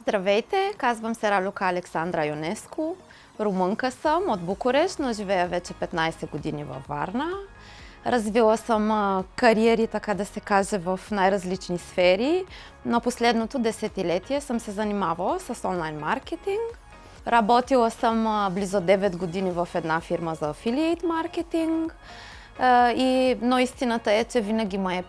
Здравейте, казвам се Ралюка Александра Ионеско. Румънка съм от Букурещ, но живея вече 15 години във Варна. Развила съм кариери, така да се каже, в най-различни сфери, но последното десетилетие съм се занимавала с онлайн маркетинг. Работила съм близо 9 години в една фирма за афилиейт маркетинг. Но истината е, че винаги ме е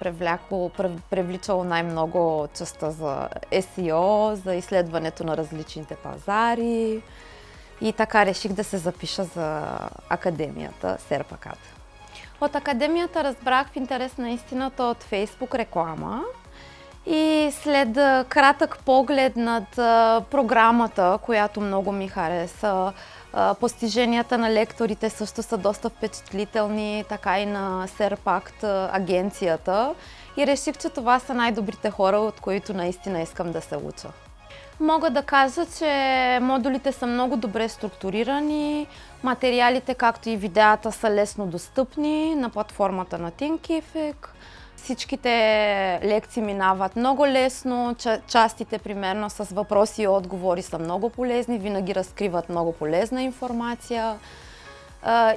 привличало най-много частта за SEO, за изследването на различните пазари. И така реших да се запиша за академията Серпакат. От академията разбрах в интерес на истината от Facebook реклама. И след кратък поглед над програмата, която много ми хареса, постиженията на лекторите също са доста впечатлителни, така и на Серпакт агенцията. И реших, че това са най-добрите хора, от които наистина искам да се уча. Мога да кажа, че модулите са много добре структурирани, материалите, както и видеята, са лесно достъпни на платформата на Thinkific. Всичките лекции минават много лесно, частите примерно с въпроси и отговори са много полезни, винаги разкриват много полезна информация.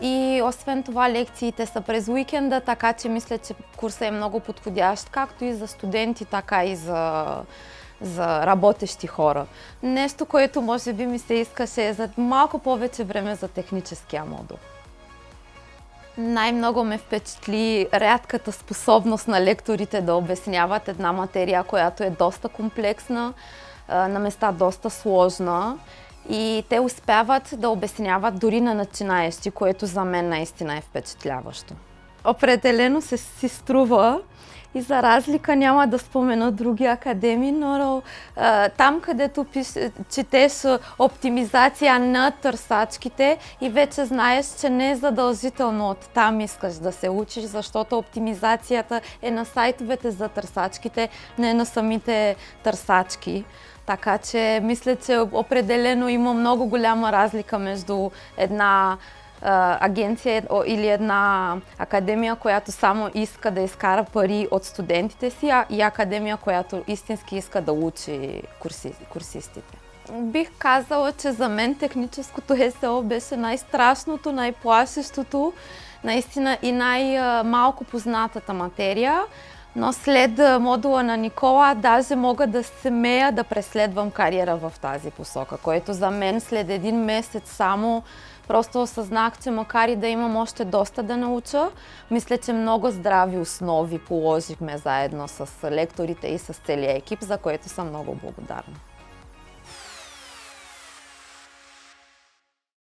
И освен това лекциите са през уикенда, така че мисля, че курсът е много подходящ, както и за студенти, така и за работещи хора. Нещо, което може би ми се искаше е за малко повече време за техническия модул. Най-много ме впечатли рядката способност на лекторите да обясняват една материя, която е доста комплексна, на места доста сложна, и те успяват да обясняват дори на начинаещи, което за мен наистина е впечатляващо. Определено си струва. И за разлика няма да спомена други академии, но там, където четеш оптимизация на търсачките и вече знаеш, че не е задължително от там искаш да се учиш, защото оптимизацията е на сайтовете за търсачките, не на самите търсачки. Така че мисля, че определено има много голяма разлика между една агенция или една академия, която само иска да изкара пари от студентите си, и академия, която истински иска да учи курсистите. Бих казала, че за мен техническото СЕО беше най-страшното, най-плашещото, наистина и най-малко познатата материя. Но след модула на Никола даже мога да смея да преследвам кариера в тази посока, което за мен след един месец само просто осъзнах, че макар и да имам още доста да науча, мисля, че много здрави основи положихме заедно с лекторите и с целия екип, за което съм много благодарна.